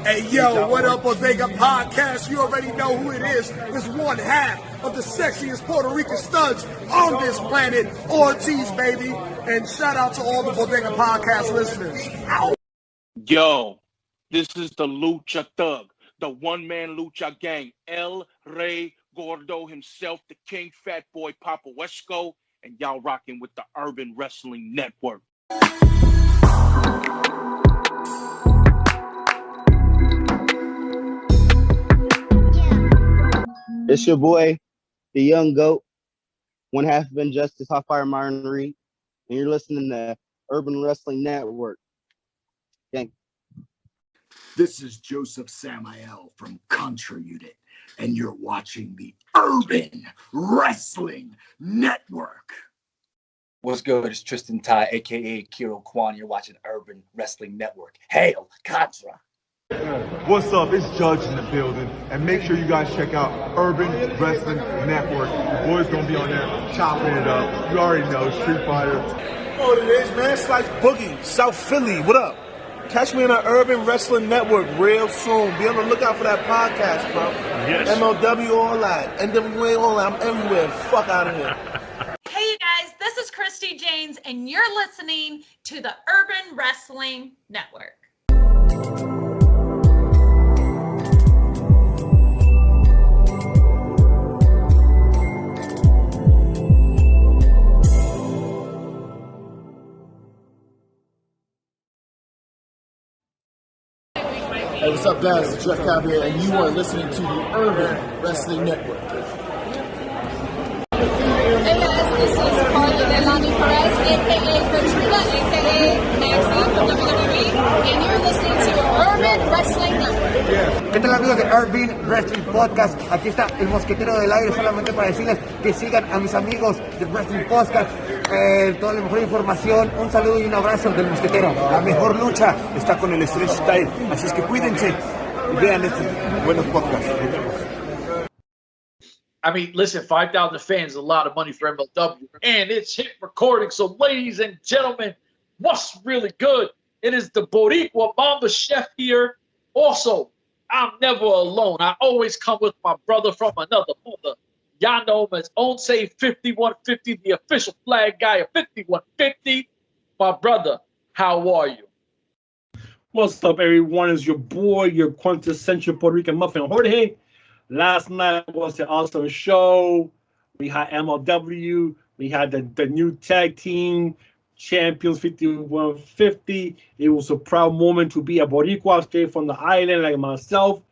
Hey, yo, what up, Bodega Podcast? You already know who it is. It's one half of the sexiest Puerto Rican studs on this planet, Ortiz, baby. And shout out to all the Bodega Podcast listeners. Ow. Yo, this is the Lucha Thug, the one-man Lucha gang, El Rey Gordo himself, the King Fat Boy Papo Esco, and y'all rocking with the Urban Wrestling Network. It's your boy, the young GOAT, one half of Injustice, Hot Fire Myron, and you're listening to Urban Wrestling Network. Thank you. This is Josef Samael from Contra Unit, and you're watching the Urban Wrestling Network. What's good? It's Tristan Ty, a.k.a. Ikuro Kwon. You're watching Urban Wrestling Network. Hail Contra! What's up? It's Judge in the building. And make sure you guys check out Urban Wrestling Network. The boys gonna be on there chopping it up. You already know, Street Fighter. You know what it is, man? Slice Boogie, South Philly. What up? Catch me on the Urban Wrestling Network real soon. Be on the lookout for that podcast, bro. Yes. MLW, all that. N.W.A, all that. I'm everywhere. Fuck out of here. Hey, you guys. This is Christi Jaynes, and you're listening to the Urban Wrestling Network. Hey, what's up, guys? It's Jeff Cavier, and you are listening to the Urban Wrestling Network. Hey guys, this is Carly Perez, a.k.a. Katrina, a.k.a. Maxi from WWE, and you're listening to Urban Wrestling Network. ¿Qué tal, amigos de Urban Wrestling Podcast? Aquí está el mosquetero del aire solamente para decirles que sigan a mis amigos de Wrestling Podcast, toda la mejor información. Un saludo y un abrazo del mosquetero. La mejor lucha está con el Stretch Style, así es que cuídense y vean estos buenos podcasts. I mean, listen, 5,000 fans is a lot of money for MLW, and it's hit recording. So, ladies and gentlemen, what's really good? It is the Boricua Mamba Chef here. Also, I'm never alone. I always come with my brother from another mother. Y'all know him as Onse 5150, the official flag guy of 5150. My brother, how are you? What's up, everyone? It's your boy, your quintessential Puerto Rican muffin, Jorge. Last night was an awesome show. We had MLW. We had the new tag team champions, 5150. It was a proud moment to be a Boricua straight from the island like myself.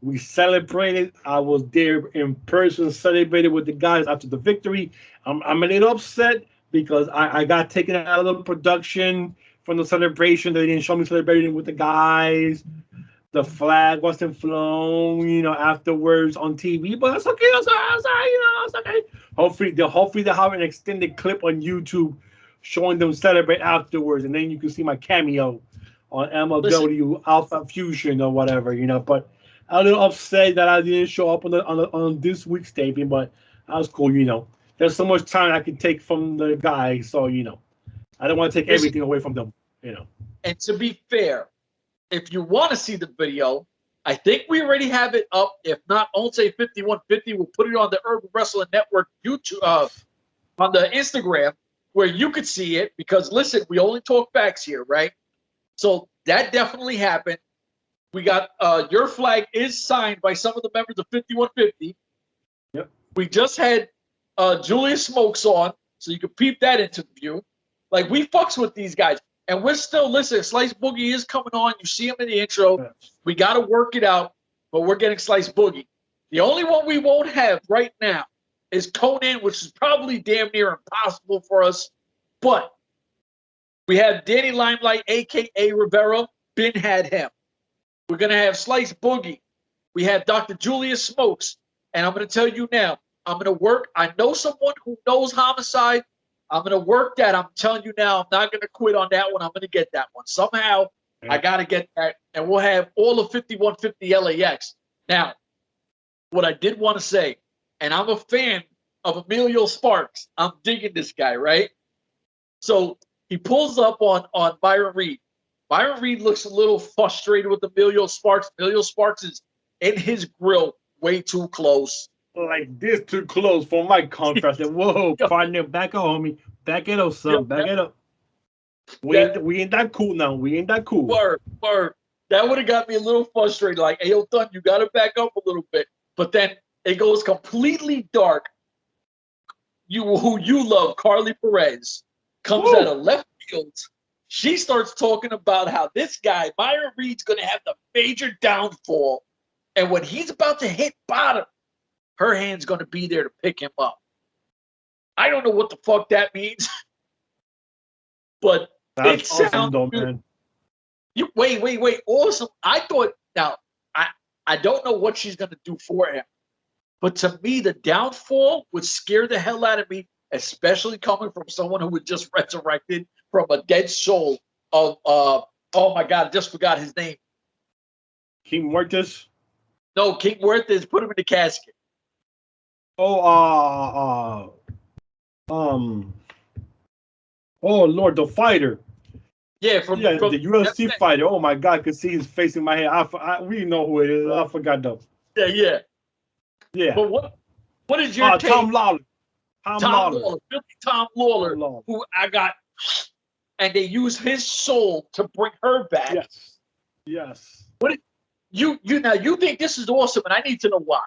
We celebrated. I was there in person, celebrated with the guys after the victory. I'm a little upset because I got taken out of the production from the celebration. They didn't show me celebrating with the guys. The flag wasn't flown, afterwards on TV, but that's okay. That's okay. Hopefully they'll have an extended clip on YouTube showing them celebrate afterwards, and then you can see my cameo on MLW Alpha Fusion or whatever, But I'm a little upset that I didn't show up on this week's taping, but that was cool, There's so much time I can take from the guys, so I don't want to take everything away from them, And to be fair, if you want to see the video, I think we already have it up. If not, Onse 5150 will put it on the Urban Wrestling Network YouTube, on the Instagram, where you could see it. Because listen, we only talk facts here, right? So that definitely happened. We got your flag is signed by some of the members of 5150. Yep. We just had Julius Smokes on, so you can peep that interview. Like, we fucks with these guys. And we're still listening. Slice Boogie is coming on. You see him in the intro. We got to work it out, but we're getting Slice Boogie. The only one we won't have right now is Conan, which is probably damn near impossible for us. But we have Danny Limelight, a.k.a. Rivera. Ben had him. We're going to have Slice Boogie. We have Dr. Julius Smokes. And I'm going to tell you now, I'm going to work. I know someone who knows homicide. I'm going to work that. I'm telling you now, I'm not going to quit on that one. I'm going to get that one. Somehow, I got to get that. And we'll have all of 5150 LAX. Now, what I did want to say, and I'm a fan of Emilio Sparks. I'm digging this guy, right? So he pulls up on Myron Reed. Myron Reed looks a little frustrated with Emilio Sparks. Emilio Sparks is in his grill way too close. Like this too close for my contrast. Whoa, partner, back up, homie. Back it up, son. Back it up. We ain't that cool now. We ain't that cool. Word. That would have got me a little frustrated. Like, hey, yo, Thun, you got to back up a little bit. But then it goes completely dark. Who you love, Carly Perez, comes out of left field. She starts talking about how this guy, Myron Reed's going to have the major downfall. And when he's about to hit bottom, her hand's going to be there to pick him up. I don't know what the fuck that means. But that's awesome, though, man. Wait. Awesome. I thought, now, I don't know what she's going to do for him. But to me, the downfall would scare the hell out of me, especially coming from someone who was just resurrected from a dead soul of, oh my God, I just forgot his name. King Muertes? No, King Muertes put him in the casket. Oh, oh Lord, the fighter. Yeah, from the UFC fighter. Oh my God, I could see his face in my head. We know who it is. I forgot though. Yeah. But what is your take? Tom Lawler. Tom Lawler, who I got, and they use his soul to bring her back. Yes. What you think this is awesome, and I need to know why.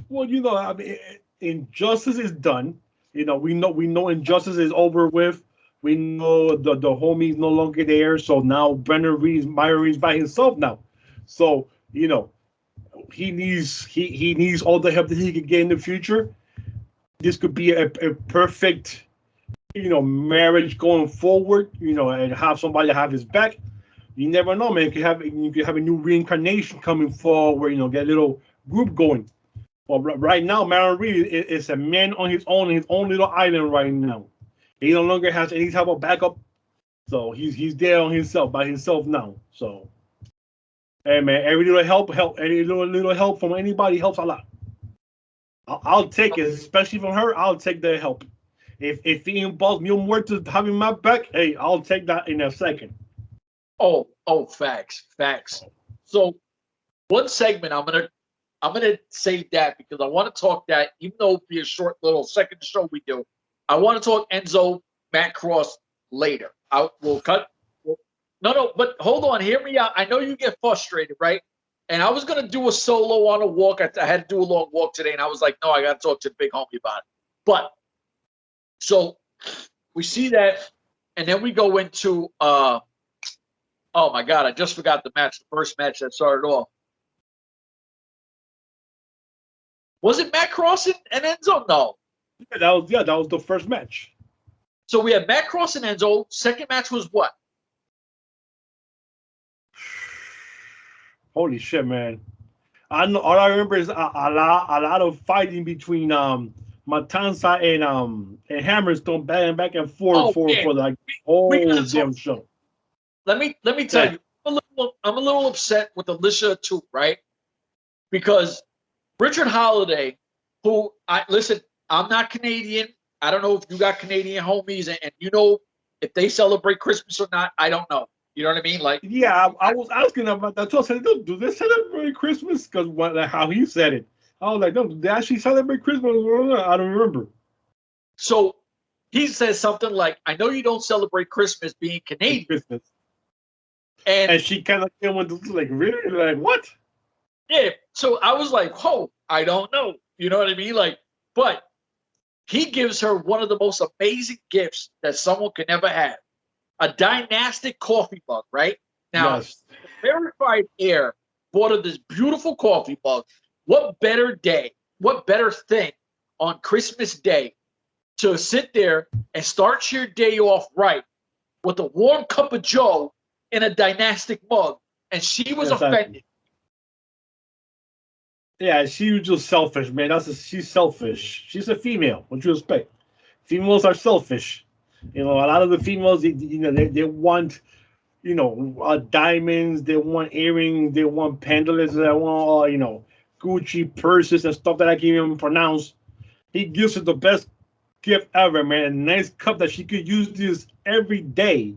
Well, I mean, injustice is done. We know injustice is over with. We know the homie's no longer there. So now Myron Reed's by himself now. So he needs all the help that he could get in the future. This could be a perfect, marriage going forward. And have somebody have his back. You never know, man. You could have a new reincarnation coming forward. Get a little group going. Well, right now, Myron Reed is a man on his own little island right now. He no longer has any type of backup, so he's there on by himself now. So, hey man, every little help from anybody helps a lot. I'll take it, especially from her. I'll take the help. If it involves Mil Muertes having my back, hey, I'll take that in a second. Oh, facts. So, one segment I'm gonna save that because I want to talk that, even though it'll be a short little second show we do. I want to talk Enzo, Matt Cross later. We'll cut. No, but hold on. Hear me out. I know you get frustrated, right? And I was going to do a solo on a walk. I had to do a long walk today, and I was like, no, I got to talk to the big homie about it. But, so, we see that, and then we go into, oh my God, I just forgot the match, the first match that started off. Was it Matt Cross and Enzo? No. Yeah, that was the first match. So we had Matt Cross and Enzo. Second match was what? Holy shit, man! All I remember is a lot of fighting between Matanza and Hammerstone back and forth for like whole damn show. Let me tell you, I'm a little upset with Alicia too, right? Because Richard Holiday, who I'm not Canadian. I don't know if you got Canadian homies and if they celebrate Christmas or not. I don't know. You know what I mean? Like, yeah, I was asking about that too. I said, do they celebrate Christmas? Because how he said it, I was like, no, do they actually celebrate Christmas? I don't remember. So he says something like, "I know you don't celebrate Christmas being Canadian." Christmas. And she kind of came with like, really, like what? Yeah. So I was like, "Oh, I don't know." You know what I mean? Like, but he gives her one of the most amazing gifts that someone can ever have. A dynastic coffee mug, right? Now, yes. Verified Air bought her this beautiful coffee mug. What better thing on Christmas Day to sit there and start your day off right with a warm cup of Joe in a dynastic mug? And she was offended. Yeah, she was just selfish, man. She's selfish. She's a female. What you expect? Females are selfish. A lot of the females, they want, diamonds. They want earrings. They want pendants. They want, Gucci purses and stuff that I can't even pronounce. He gives her the best gift ever, man. A nice cup that she could use this every day.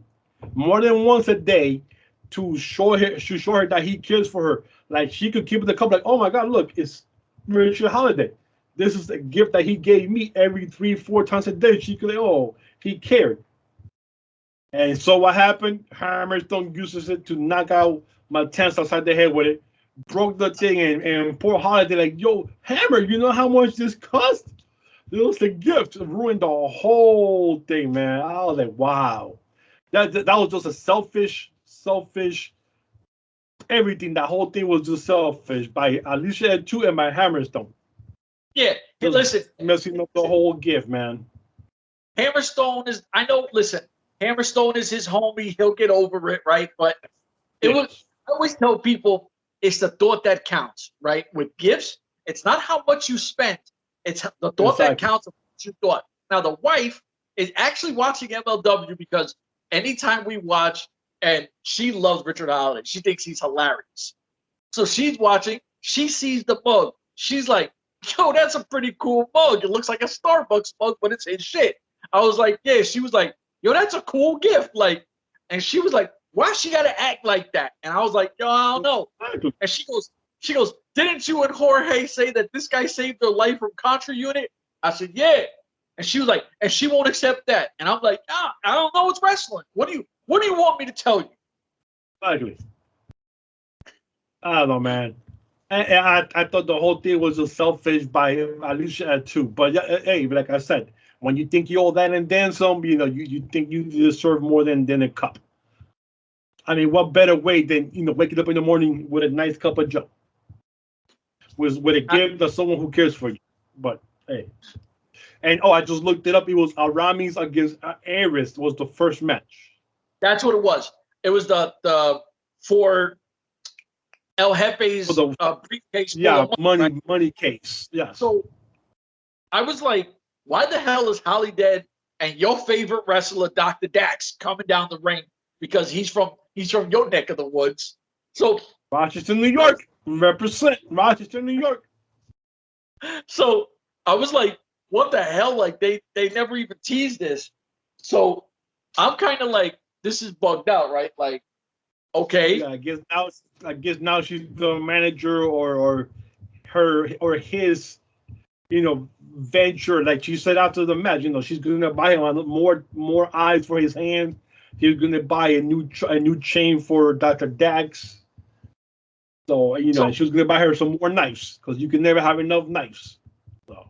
more than once a day to show her that he cares for her. Like she could keep the cup, like, oh my God, look, it's Richard Holiday. This is a gift that he gave me every 3-4 times a day. She could, oh, he cared. And so what happened? Hammerstone uses it to knock out my tense outside the head with it. Broke the thing, and poor Holiday like, yo, Hammer, you know how much this cost? It was a gift. It ruined the whole thing, man. I was like, wow. That was just a selfish, everything. That whole thing was just selfish by Alicia 2 and by Hammerstone. Yeah, hey, listen. Messing up the whole gift, man. Hammerstone is, I know, listen, Hammerstone is his homie. He'll get over it, right? But I always tell people it's the thought that counts, right? With gifts, it's not how much you spent. It's the thought that counts of what you thought. Now, the wife is actually watching MLW because anytime we watch, and she loves Richard Holiday. She thinks he's hilarious. So she's watching. She sees the mug. She's like, yo, that's a pretty cool mug. It looks like a Starbucks mug, but it's his shit. I was like, yeah. She was like, yo, that's a cool gift. Like, and she was like, why she gotta act like that? And I was like, yo, I don't know. And she goes, didn't you and Jorge say that this guy saved their life from Contra Unit? I said, yeah. And she was like, and she won't accept that. And I'm like, nah, I don't know. It's wrestling. What do you want me to tell you? Ugly. I don't know, man. I thought the whole thing was just selfish by Alicia too. But hey, like I said, when you think you all that and then some, you know, you think you deserve more than a cup. I mean, what better way than, you know, waking up in the morning with a nice cup of Joe? With a gift to someone who cares for you. But hey. And I just looked it up. It was Aramis against Aries was the first match. That's what it was. It was the for El Jefe's briefcase. Yeah, money case. Yeah. So I was like, why the hell is Holly Dead and your favorite wrestler, Dr. Dax, coming down the ring? Because he's from your neck of the woods. So Rochester, New York. Represent Rochester, New York. So I was like, what the hell? Like they never even teased this. So I'm kind of like, this is bugged out, right? Like, okay. Yeah, I guess now she's the manager or her or his, you know, venture. Like she said after the match, you know, she's gonna buy him more eyes for his hand. He's gonna buy a new chain for Dr. Dax. So, you know, she was gonna buy her some more knives because you can never have enough knives.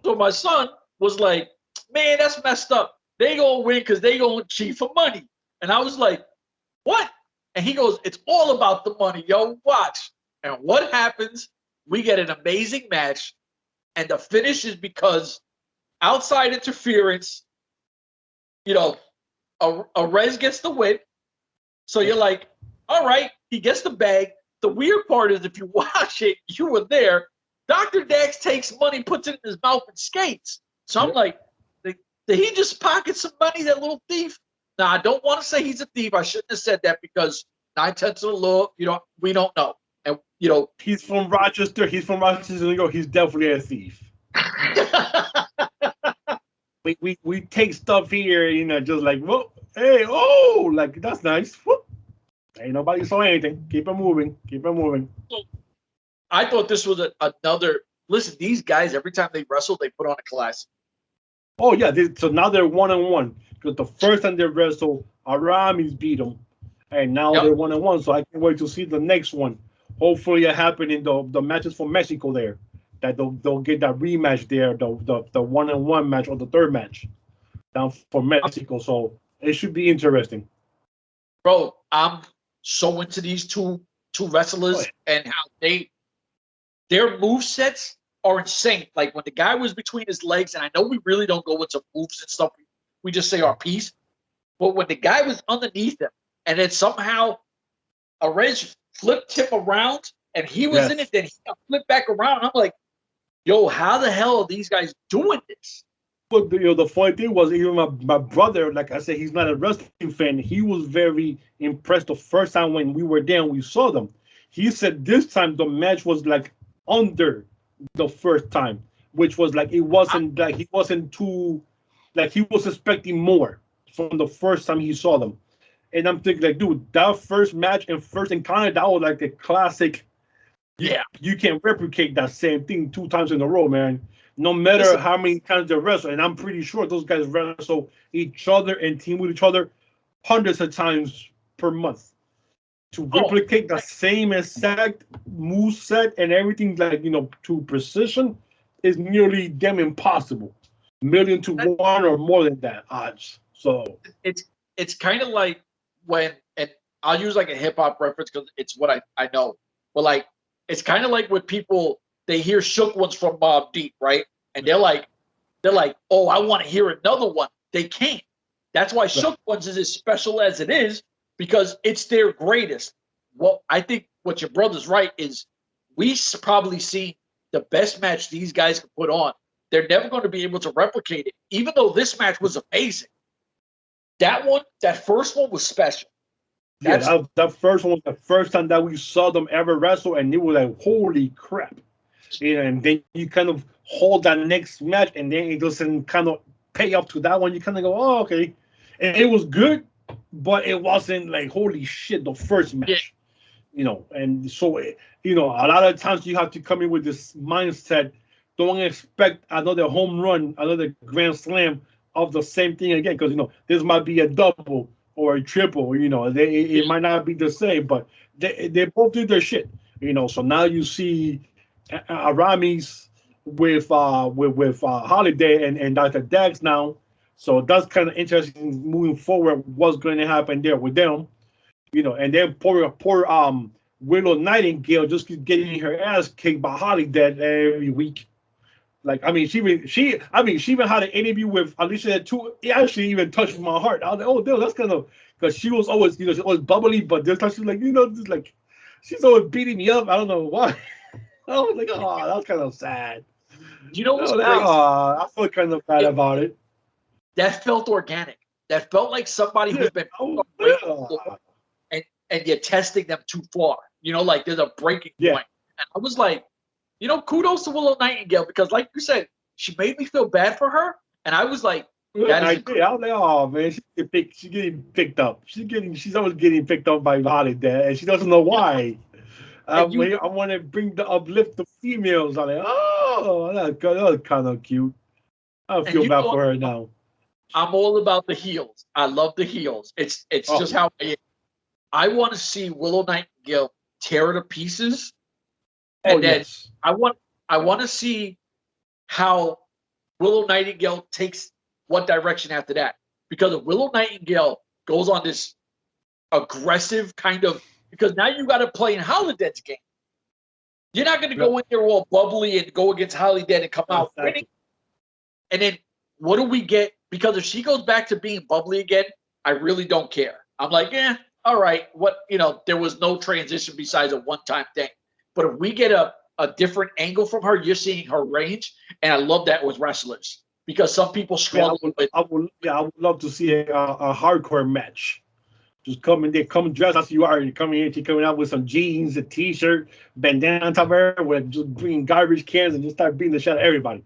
So my son was like, man, that's messed up. They gonna win because they gonna cheat for money. And I was like, what? And he goes, it's all about the money, yo. Watch. And what happens? We get an amazing match, and the finish is because outside interference, you know, a Rez gets the win. So you're like, all right, he gets the bag. The weird part is if you watch it, you were there. Dr. Dax takes money, puts it in his mouth, and skates. So I'm like, did he just pocket some money, that little thief? Now, I don't want to say he's a thief. I shouldn't have said that because 9/10 of the law, we don't know. And, he's from Rochester. He's from Rochester, New York. He's definitely a thief. we take stuff here, you know, just like, whoa, hey, oh, like, that's nice. Whoop. Ain't nobody saw anything. Keep it moving. So, I thought this was another. Listen, these guys, every time they wrestle, they put on a classic. Oh, yeah. So now they're 1-on-1. Because the first time they wrestled, Aramis beat them. And now they're 1-on-1. So I can't wait to see the next one. Hopefully it happened in the matches for Mexico there. That they'll get that rematch there, the 1-on-1 match or the third match down for Mexico. So it should be interesting. Bro, I'm so into these two wrestlers and how their movesets are insane. Like when the guy was between his legs, and I know we really don't go into moves and stuff. We just say our piece. But when the guy was underneath him, and then somehow Arez flipped him around, and he was in it, then he got flipped back around. I'm like, yo, how the hell are these guys doing this? But the funny thing was, even my brother, like I said, he's not a wrestling fan. He was very impressed the first time when we were there and we saw them. He said this time the match was like under the first time, which was like he wasn't too, like he was expecting more from the first time he saw them. And I'm thinking, like, dude, that first match and first encounter, that was like the classic. You can't replicate that same thing 2 times in a row, man. No matter how many times they wrestle. And I'm pretty sure those guys wrestle each other and team with each other hundreds of times per month. To replicate the same exact move set and everything, like, to precision, is nearly damn impossible. 1,000,000 to 1 or more than that odds. So it's kind of like when, and I'll use like a hip hop reference because it's what I know, but like it's kind of like when people, they hear Shook Ones from Mobb Deep, right? And they're like, oh, I want to hear another one. They can't. That's why Shook Ones is as special as it is, because it's their greatest. Well, I think what your brother's right is we probably see the best match these guys can put on. They're never going to be able to replicate it, even though this match was amazing. That first one was special. That first one was the first time that we saw them ever wrestle, and it was like, holy crap. And then you kind of hold that next match, and then it doesn't kind of pay up to that one. You kind of go, oh, okay. And it was good, but it wasn't like, holy shit, the first match. And so, a lot of times you have to come in with this mindset. Don't expect another home run, another grand slam of the same thing again, because, this might be a double or a triple, it might not be the same, but they both did their shit, So now you see Aramis with Holiday and Dr. Dax now. So that's kind of interesting moving forward, what's going to happen there with them. And then poor Willow Nightingale just keeps getting her ass kicked by Holiday every week. Like, I mean, she even had an interview with Alicia too. It actually even touched my heart. I was like, oh, damn, that's kind of, because she was always, she's always bubbly, but this time she's like, just like, she's always beating me up. I don't know why. I was like, oh, that's kind of sad. You know what's crazy? I felt kind of bad about it. That felt organic. That felt like somebody who's been and you're testing them too far. Like there's a breaking point. And I was like, kudos to Willow Nightingale, because like you said, she made me feel bad for her. And I was like, I was like, oh man, she's getting picked up. She's always getting picked up by Holiday, and she doesn't know why. I want to bring the uplift the females. I'm like, oh, that was kind of cute. I feel bad for her now. I'm all about the heels. I love the heels. It's just how I want to see Willow Nightingale tear to pieces. And then I want to see how Willow Nightingale takes what direction after that. Because if Willow Nightingale goes on this aggressive kind of, because now you got to play in Holiday's game. You're not going to go in there all bubbly and go against Holiday and come out winning. And then what do we get? Because if she goes back to being bubbly again, I really don't care. I'm like, all right. What, there was no transition besides a one-time thing. But if we get a different angle from her, you're seeing her range. And I love that with wrestlers, because some people struggle with. I would love to see a hardcore match. Just come dressed as you are. You're coming out with some jeans, a t-shirt, bandana on top of her, with just bringing garbage cans and just start beating the shit out of everybody.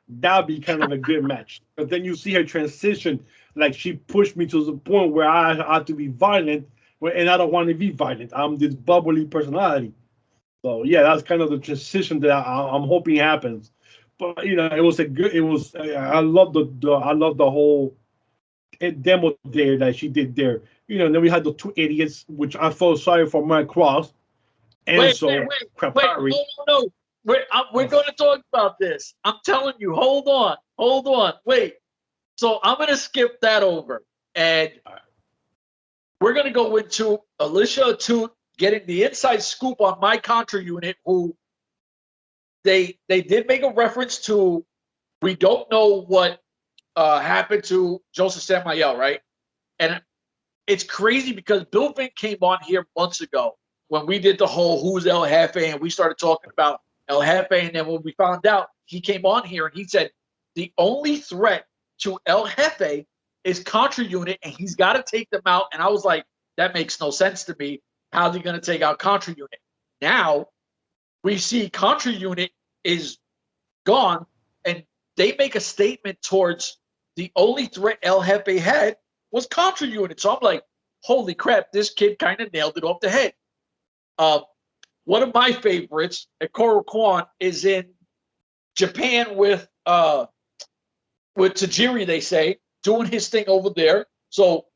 That'd be kind of a good match. But then you see her transition, like she pushed me to the point where I had to be violent, and I don't want to be violent. I'm this bubbly personality. So yeah, that's kind of the transition that I'm hoping happens. But it was I love the whole demo there that she did there. And then we had the 2 idiots, which I felt sorry for Mike Cross. And wait, no. We're going to talk about this. I'm telling you, hold on, wait. So I'm going to skip that over, and we're going to go into Alicia Toot getting the inside scoop on my Contra unit, who they did make a reference to. We don't know what happened to Josef Samael, right? And it's crazy because Bill Vink came on here months ago when we did the whole who's El Jefe, and we started talking about El Jefe. And then when we found out, he came on here and he said the only threat to El Jefe is Contra Unit, and he's got to take them out. And I was like, that makes no sense to me. How's he going to take out Contra Unit? Now we see Contra Unit is gone, and they make a statement towards the only threat El Jefe had was Contra Unit. So I'm like, holy crap, this kid kind of nailed it off the head. One of my favorites, Ikuro Kwon, is in Japan with Tajiri, they say, doing his thing over there. So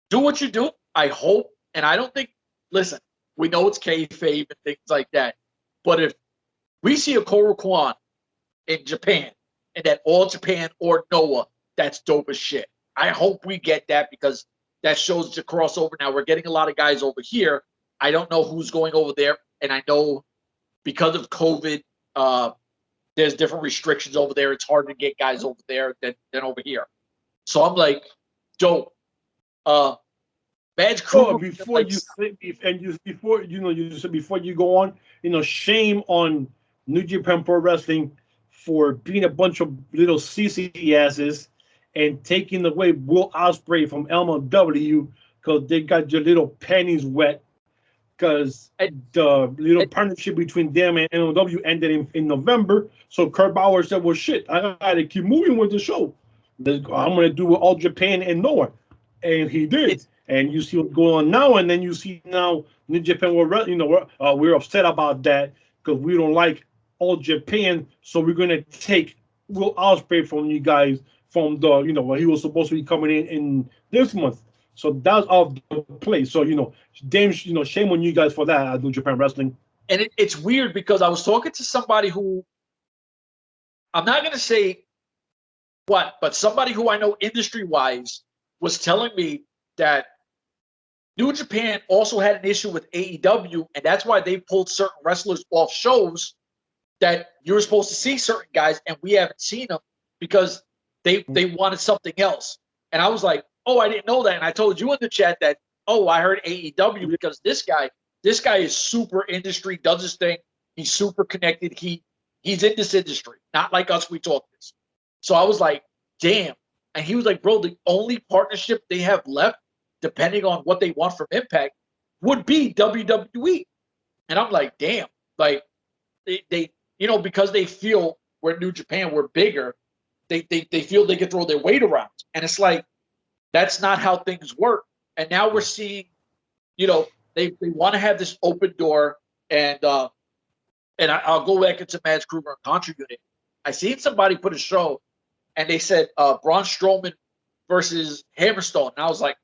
do what you do. I hope, and I don't think, listen, we know it's kayfabe and things like that. But if we see Ikuro Kwon in Japan and that All Japan or N.W.A, that's dope as shit. I hope we get that because that shows the crossover. Now we're getting a lot of guys over here. I don't know who's going over there. And I know because of COVID, there's different restrictions over there. It's hard to get guys over there than over here. So I'm like, dope. Badge Crew. Before you go on, shame on New Japan Pro Wrestling for being a bunch of little CC asses and taking away Will Ospreay from N.W.A because they got your little panties wet. Because the little partnership between them and N.W. ended in November. So Kurt Bauer said, well, shit, I got to keep moving with the show. I'm going to do with All Japan and N.W.A. And he did. And you see what's going on now. And then you see now New Japan, we're upset about that because we don't like All Japan. So we're going to take Will Ospreay from you guys from the, he was supposed to be coming in this month. So that's off the play. So, damn, shame on you guys for that, New Japan Wrestling. And it's weird because I was talking to somebody who, I'm not going to say what, but somebody who I know industry-wise was telling me that New Japan also had an issue with AEW, and that's why they pulled certain wrestlers off shows that you were supposed to see certain guys, and we haven't seen them because they wanted something else. And I was like, oh, I didn't know that. And I told you in the chat that, oh, I heard AEW because this guy is super industry, does his thing. He's super connected. He's in this industry, not like us. We talk this. So I was like, damn. And he was like, bro, the only partnership they have left, depending on what they want from Impact, would be WWE. And I'm like, damn. Like they because they feel we're New Japan, we're bigger. They feel they can throw their weight around. And it's like, that's not how things work. And now we're seeing, they want to have this open door. And I'll go back into Mads Kruger and Contra Unit. I seen somebody put a show, and they said Braun Strowman versus Hammerstone. And I was like,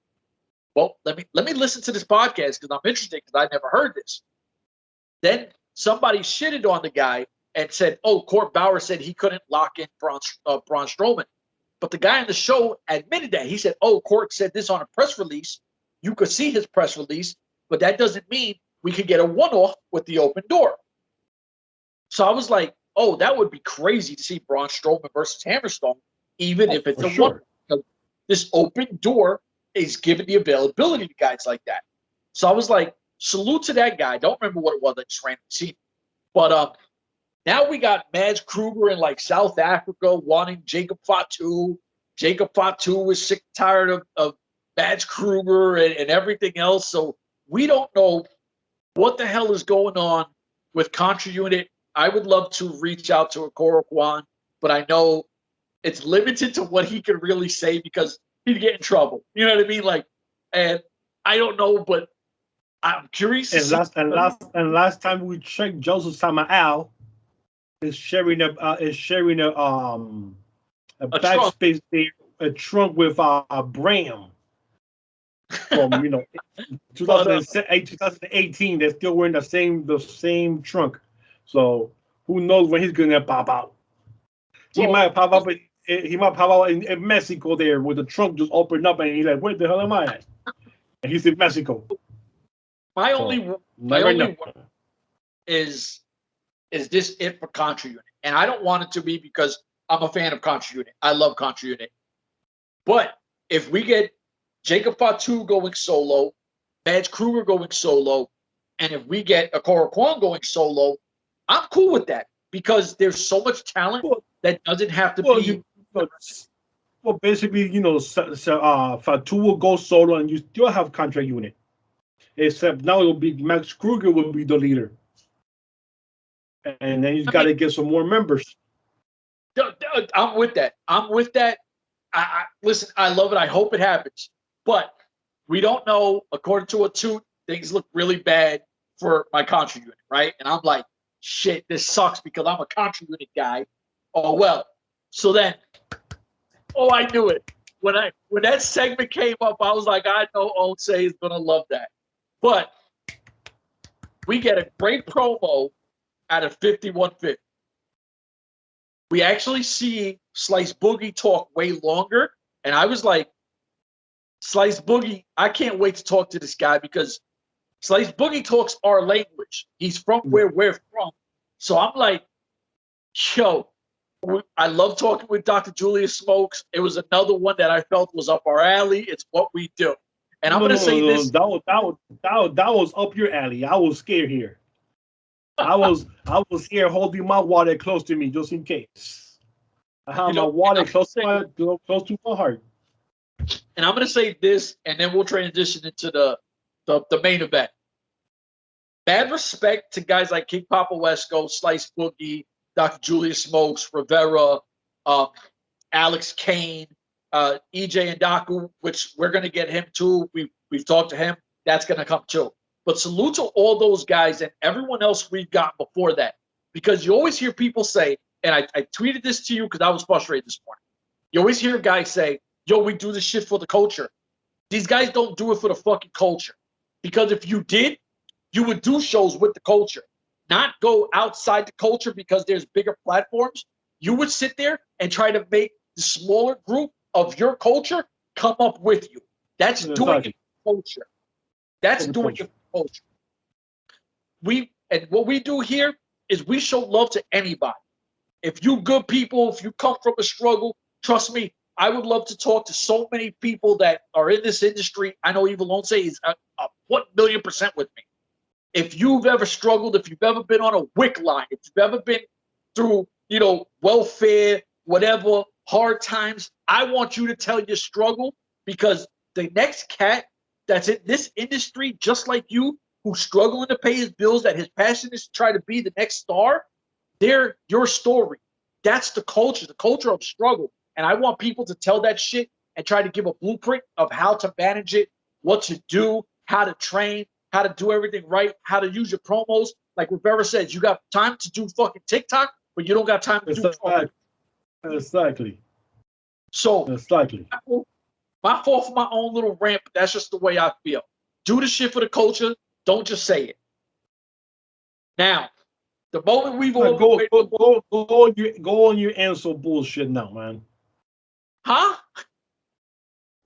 well, let me listen to this podcast because I'm interested because I never heard this. Then somebody shitted on the guy and said, oh, Court Bauer said he couldn't lock in Braun Strowman. But the guy on the show admitted that. He said, oh, Court said this on a press release. You could see his press release, but that doesn't mean we could get a one-off with the open door. So I was like, oh, that would be crazy to see Braun Strowman versus Hammerstone, even if it's a one-off. Because this open door is giving the availability to guys like that. So I was like, salute to that guy. I don't remember what it was. I just ran to see. But now we got Mads Kruger in like South Africa wanting Jacob Fatu. Jacob Fatu was sick and tired of Mads Kruger and everything else. So we don't know what the hell is going on with Contra Unit. I would love to reach out to Ikuro Kwon, but I know it's limited to what he can really say because he'd get in trouble. You know what I mean? Like, and I don't know, but I'm curious. And last time we checked, Joseph Samael is sharing a backspace there, a trunk with Bram from 2018. They're still wearing the same trunk. So who knows when he's gonna pop out? He might pop up in Mexico there with the trunk just opened up and he's like, where the hell am I at? And he's in Mexico. My only one is this it for Contra Unit? And I don't want it to be because I'm a fan of Contra Unit. I love Contra Unit. But if we get Jacob Fatu going solo, Mads Kruger going solo, and if we get Ikuro Kwon going solo, I'm cool with that because there's so much talent that doesn't have to be. Well, basically, Fatu will go solo and you still have Contra Unit. Except now it'll be Max Kruger will be the leader. And then he's got to get some more members. I'm with that. I listen, I love it. I hope it happens. But we don't know. According to a toot, things look really bad for my contra unit, right? And I'm like, shit, this sucks because I'm a contra unit guy. Oh well. So then, I knew it. When that segment came up, I was like, I know Onse is gonna love that. But we get a great promo out of 5150. We actually see Slice Boogie talk way longer, and I was like, Slice Boogie, I can't wait to talk to this guy because Slice Boogie talks our language. He's from where we're from. So I'm like, yo, I love talking with Dr. Julius Smokes. It was another one that I felt was up our alley. It's what we do. And I'm going to say this. That was up your alley. I was scared here. I was here holding my wallet close to me just in case. I have my wallet close to my heart. And I'm going to say this, and then we'll transition into the main event. Bad respect to guys like King Papo Esco, Slice Boogie, Dr. Julius Smokes, Rivera, Alex Kane, EJ Ndaku, which we're going to get him too. We've talked to him. That's going to come too. But salute to all those guys and everyone else we've got before that. Because you always hear people say, and I tweeted this to you because I was frustrated this morning. You always hear guys say, yo, we do this shit for the culture. These guys don't do it for the fucking culture. Because if you did, you would do shows with the culture. Not go outside the culture because there's bigger platforms. You would sit there and try to make the smaller group of your culture come up with you. That's doing it for culture. That's doing it for culture. And what we do here is we show love to anybody. If you good people, if you come from a struggle, trust me, I would love to talk to so many people that are in this industry. I know Evil Onse is 1,000,000% with me. If you've ever struggled, if you've ever been on a WIC line, if you've ever been through, welfare, whatever, hard times, I want you to tell your struggle because the next cat that's in this industry, just like you, who's struggling to pay his bills, that his passion is to try to be the next star, they're your story. That's the culture of struggle. And I want people to tell that shit and try to give a blueprint of how to manage it, what to do, how to train, how to do everything right, how to use your promos. Like Rivera says, you got time to do fucking TikTok, but you don't got time to do promos. Exactly. So, exactly. My fault for my own little rant, but that's just the way I feel. Do the shit for the culture. Don't just say it. Now, the moment we've all go on your Enso bullshit now, man. Huh?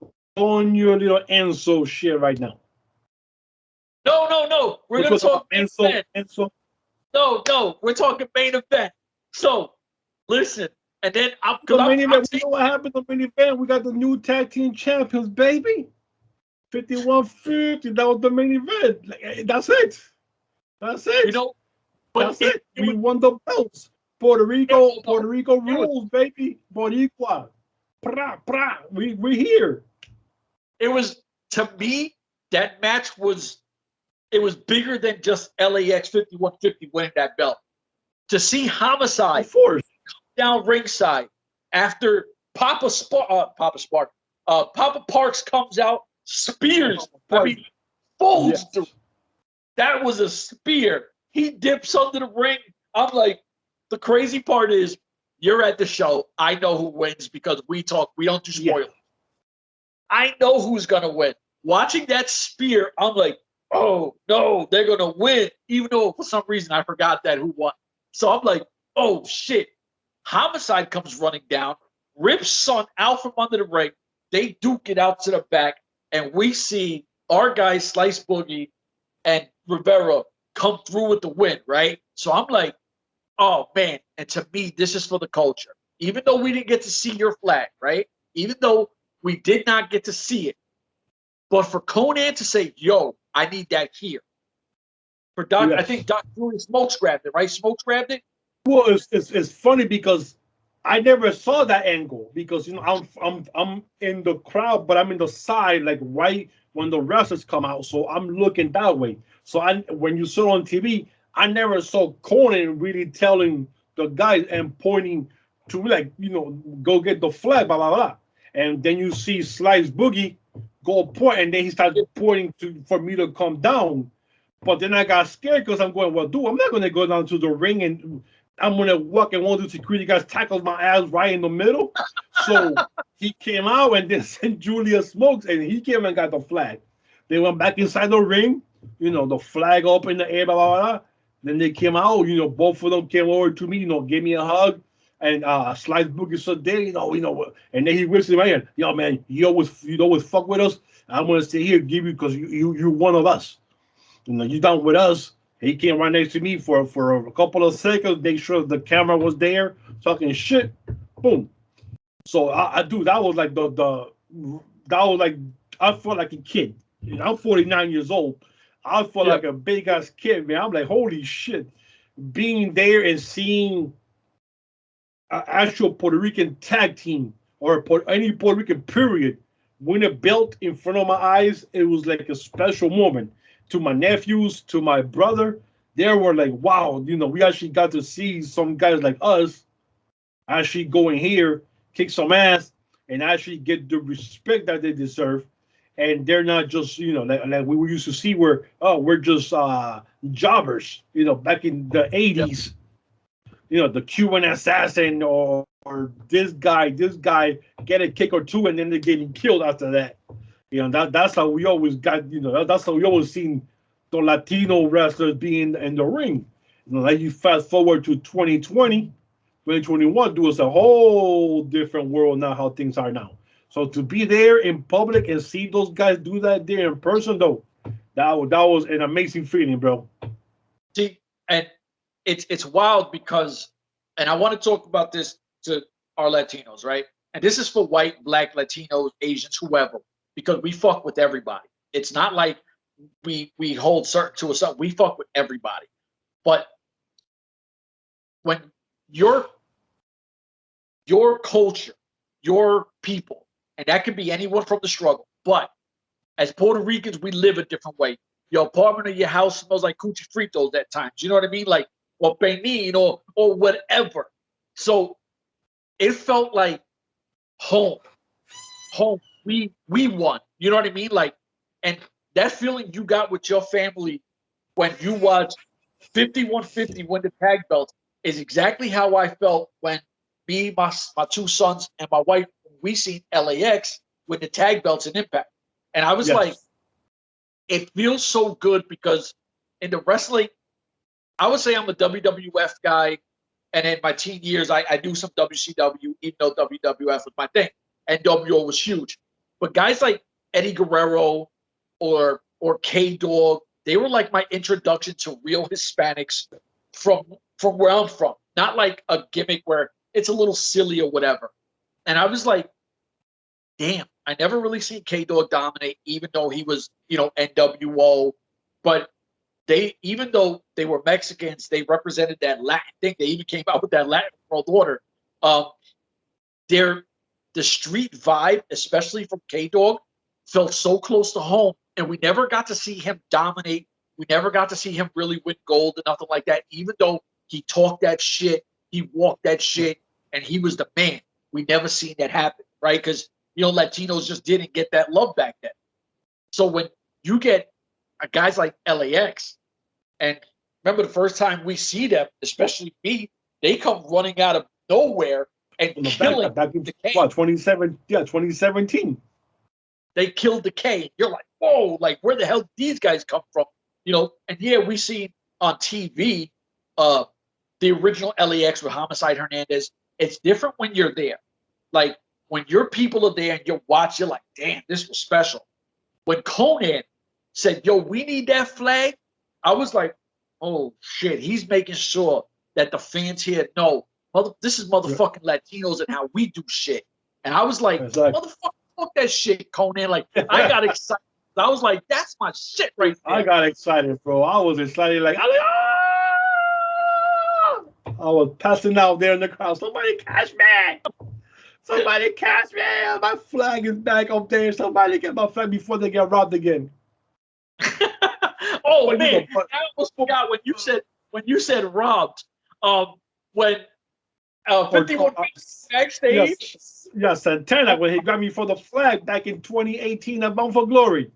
Go on your little Enso shit right now. No. We're going to talk main event. No. We're talking main event. So, listen. And then you know what happened to the main event? We got the new tag team champions, baby. 5150. That was the main event. That's it. That's it. That's it. We won the belts. Puerto Rico rules, baby. Boricua. We're here. It was, to me, that match was bigger than just LAX 5150 winning that belt. To see Homicide come down ringside after Papa Parks comes out, spears. Folds through. That was a spear. He dips under the ring. I'm like, the crazy part is, you're at the show. I know who wins because we talk. We don't do spoilers. Yeah. I know who's going to win. Watching that spear, I'm like, oh, no, they're going to win. Even though for some reason I forgot that who won. So I'm like, oh, shit. Homicide comes running down, rips Son out from under the ring. They duke it out to the back, and we see our guys, Slice Boogie and Rivera, come through with the win, right? So I'm like, oh, man. And to me, this is for the culture. Even though we didn't get to see your flag, right? Even though we did not get to see it. But for Conan to say, yo, I need that here. For Doc, yes. I think Dr. Julius Smokes grabbed it, right? Smokes grabbed it? Well, it's funny because I never saw that angle because, I'm in the crowd, but I'm in the side, like right when the wrestlers come out. So I'm looking that way. So when you saw on TV, I never saw Conan really telling the guys and pointing to go get the flag, blah, blah, blah. And then you see Slice Boogie go point, and then he started pointing for me to come down. But then I got scared because I'm going, well, dude, I'm not going to go down to the ring and I'm going to walk and one of the security guys tackles my ass right in the middle. So he came out and then sent Julius Smokes, and he came and got the flag. They went back inside the ring, the flag up in the air, blah, blah, blah. Then they came out, both of them came over to me, gave me a hug. And Slice Boogie said, there, and then he whispered in my ear, yo, man, you always fuck with us. I'm going to stay here, give you, because you're one of us. You down with us. He came right next to me for a couple of seconds, make sure the camera was there, talking shit. Boom. So I do. That was like I felt like a kid. I'm 49 years old. I felt like a big ass kid, man. I'm like, holy shit. Being there and seeing an actual Puerto Rican tag team or any Puerto Rican period win a belt in front of my eyes, it was like a special moment. To my nephews, to my brother, they were like, wow, we actually got to see some guys like us actually go in here, kick some ass, and actually get the respect that they deserve. And they're not just, like we used to see where, we're just jobbers, back in the 80s, the Cuban assassin or this guy get a kick or two and then they're getting killed after that. That's how we always got, that's how we always seen the Latino wrestlers being in the ring. Like you fast forward to 2020, 2021, do us a whole different world now, how things are now. So to be there in public and see those guys do that there in person, though, that was an amazing feeling, bro. See, and it's wild because, and I want to talk about this to our Latinos, right? And this is for white, black, Latinos, Asians, whoever, because we fuck with everybody. It's not like we hold certain to us. We fuck with everybody. But when your culture, your people, and that could be anyone from the struggle, but as Puerto Ricans, we live a different way. Your apartment or your house smells like Cuchi Fritos at times. You know what I mean? Like, or Benin or whatever. So it felt like home. We won. You know what I mean? Like, and that feeling you got with your family when you watched 5150 win the tag belt is exactly how I felt when me, my two sons, and my wife, we seen LAX win the tag belts in Impact. And I was like, it feels so good because in the wrestling, I would say I'm a WWF guy. And in my teen years, I do some WCW, even though WWF was my thing. N.W.A was huge. But guys like Eddie Guerrero or K-Dog, they were like my introduction to real Hispanics from where I'm from. Not like a gimmick where it's a little silly or whatever. And I was like, damn, I never really seen K-Dog dominate, even though he was, N.W.A. But even though they were Mexicans, they represented that Latin thing. They even came out with that Latin World Order. The street vibe, especially from K-Dog, felt so close to home. And we never got to see him dominate. We never got to see him really win gold or nothing like that, even though he talked that shit, he walked that shit, and he was the man. We never seen that happen, right? Because, Latinos just didn't get that love back then. So when you get guys like LAX, and remember the first time we see them, especially me, they come running out of nowhere and killing the Kane. 2017. They killed the Kane. You're like, whoa, like where the hell did these guys come from? And we see on TV the original LAX with Homicide Hernandez. It's different when you're there. Like when your people are there and you watch, you're like, damn, this was special. When Conan said, yo, we need that flag, I was like, oh shit, he's making sure that the fans here know, this is motherfucking Latinos and how we do shit. And I was like, motherfucker, fuck that shit, Conan. Like, I got excited. I was like, that's my shit right there. I got excited, bro. I was excited, like, I was passing out there in the crowd. Somebody catch me! Somebody catch me! My flag is back up there. Somebody get my flag before they get robbed again. Oh man, I almost forgot when you said robbed. When 51 backstage, Yeah, Santana when he got me for the flag back in 2018 at Bound for Glory.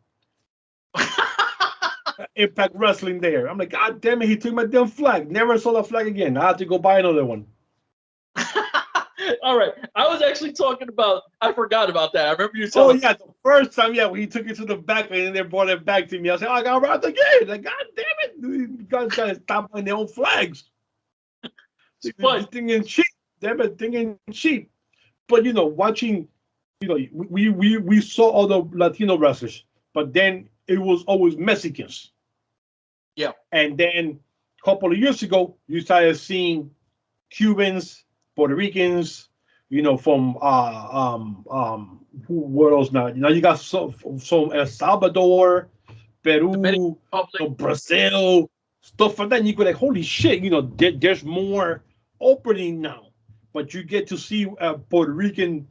Impact Wrestling there. I'm like, God damn it, he took my damn flag. Never saw the flag again. I had to go buy another one. All right. I was actually talking about, I forgot about that. I remember you telling me. Oh, yeah, the first time, when he took it to the back and they brought it back to me. I said, I got robbed again. Like, God damn it. You guys got to stop buying their own flags. This thing is cheap. Damn it, thing is cheap. But, watching, we saw all the Latino wrestlers, but then it was always Mexicans. Yeah. And then a couple of years ago, you started seeing Cubans, Puerto Ricans, from what else now? Now you got some El Salvador, Peru, Brazil, stuff like that. And you go like, holy shit, there's more opening now. But you get to see a Puerto Rican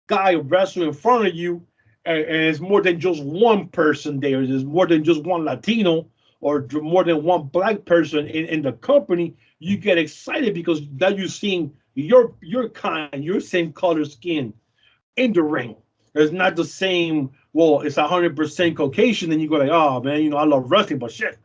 guy wrestle in front of you, and it's more than just one person there. There's more than just one Latino or more than one black person in the company. You get excited because now you're seeing your kind, your same color skin in the ring. It's not the same, well, it's 100% Caucasian, and you go like, oh man, I love wrestling, but shit.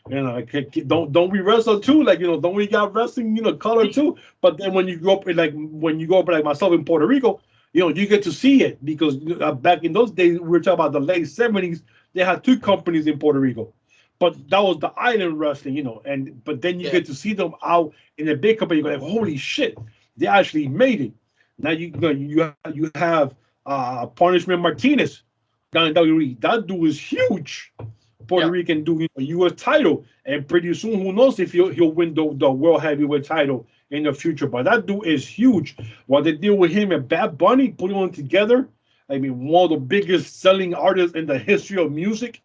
Don't we wrestle too? Like, don't we got wrestling, color too? But then when you go up like myself in Puerto Rico, you get to see it because back in those days, we were talking about the late 70s, they had two companies in Puerto Rico. But that was the island wrestling, but then you get to see them out in the big company. You go like, holy shit, they actually made it. Now you have Punishment Martinez down in WWE. That dude is huge. Puerto Rican dude, U.S. title, and pretty soon, who knows if he'll win the World Heavyweight title in the future. But that dude is huge. What they did with him and Bad Bunny, putting them together, one of the biggest selling artists in the history of music.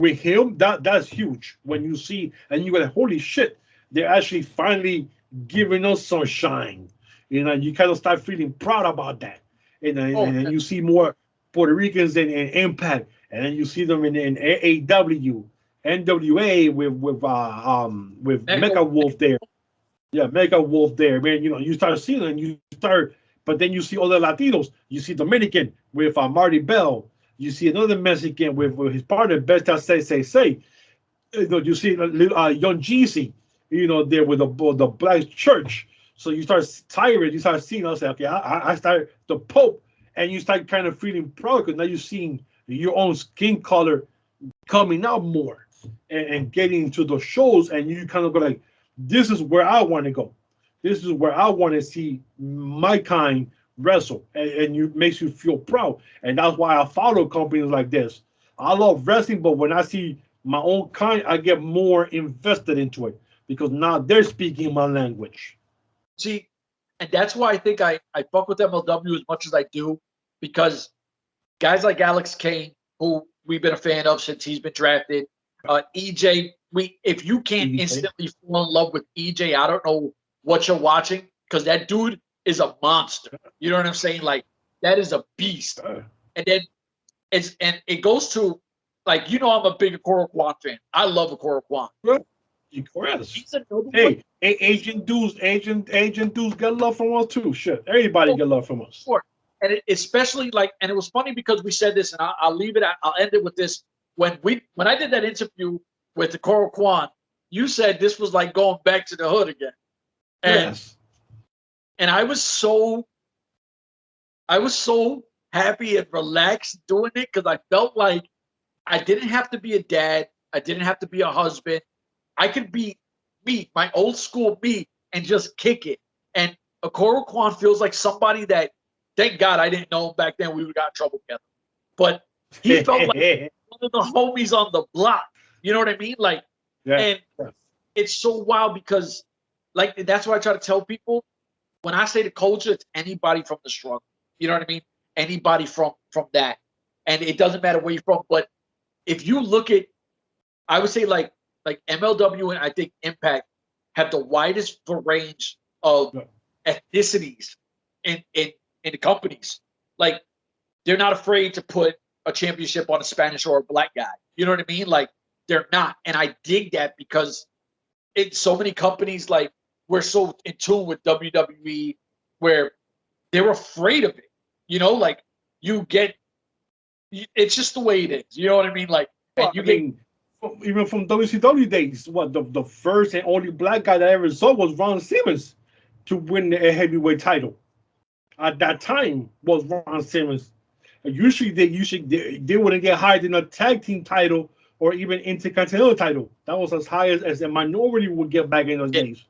With him, that's huge. When you see and you go, holy shit, they're actually finally giving us some shine. You kind of start feeling proud about that. And then you see more Puerto Ricans in Impact, and then you see them in AEW, N.W.A. with Mega Wolf there. Yeah, Mega Wolf there, man. You start seeing them, but then you see other Latinos. You see Dominican with Marty Bell. You see another Mexican with his partner, Besta Say. You see Young Jeezy, there with the Black Church. So you start tiring. You start seeing us. Okay, I start the Pope, and you start kind of feeling proud because now you're seeing your own skin color coming out more and getting into the shows, and you kind of go like, this is where I want to go. This is where I want to see my kind wrestle, and you makes you feel proud. And that's why I follow companies like this. I love wrestling, but when I see my own kind, I get more invested into it because now they're speaking my language. See, and that's why I think I fuck with MLW as much as I do, because guys like Alex Kane, who we've been a fan of since he's been drafted, EJ, if you can't instantly fall in love with EJ, I don't know what you're watching, because that dude is a monster. You know what I'm saying? Like, that is a beast. And then it goes to, like, I'm a big Ikuro Kwon fan. I love Ikuro Kwon. Hey, Asian dudes get love from us too. Shit, everybody get love from us. And especially and it was funny because we said this, and I'll leave it. I'll end it with this. When I did that interview with Ikuro Kwon, you said this was like going back to the hood again. And I was so happy and relaxed doing it because I felt like I didn't have to be a dad. I didn't have to be a husband. I could be me, my old school me, and just kick it. And Ikuro Kwon feels like somebody that, thank God I didn't know him back then. We would have got in trouble together. But he felt like one of the homies on the block. You know what I mean? And it's so wild because, that's what I try to tell people. When I say the culture, it's anybody from the struggle. You know what I mean? Anybody from that. And it doesn't matter where you're from. But if you look at, I would say like MLW and I think Impact have the widest range of ethnicities in the companies. Like, they're not afraid to put a championship on a Spanish or a black guy. You know what I mean? Like, they're not. And I dig that because so many companies, we're so in tune with WWE where they're afraid of it. You know, like it's just the way it is. You know what I mean? Like, well, even from WCW days, the first and only black guy that I ever saw was Ron Simmons to win the heavyweight title. At that time was Ron Simmons. Usually they wouldn't get higher than a tag team title or even intercontinental title. That was as high as a minority would get back in those days.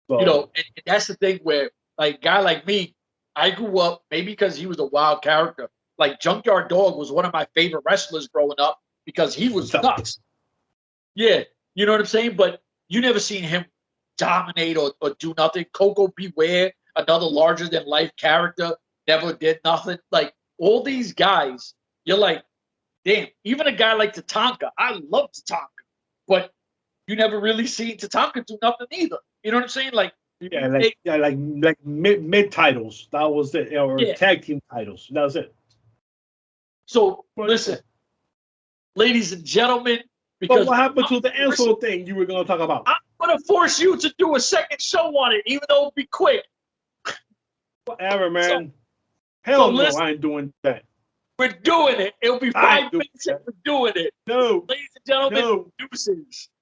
So, you know, and that's the thing where, like, a guy like me, I grew up maybe because he was a wild character. Like, Junkyard Dog was one of my favorite wrestlers growing up because he was nuts. Yeah, you know what I'm saying? But you never seen him dominate or do nothing. Coco Beware, another larger-than-life character, never did nothing. Like, all these guys, you're like, damn, even a guy like Tatanka, I love Tatanka, but you never really seen Tatanka do nothing either. You know what I'm saying? Like, like mid titles. That was it, or tag team titles. That was it. So listen, ladies and gentlemen, because what happened to the Enzo thing you were going to talk about? I'm going to force you to do a second show on it, even though it'll be quick. Whatever, man. Hell no, I ain't doing that. We're doing it. It'll be 5 minutes and we're doing it. No. Ladies and gentlemen, deuces.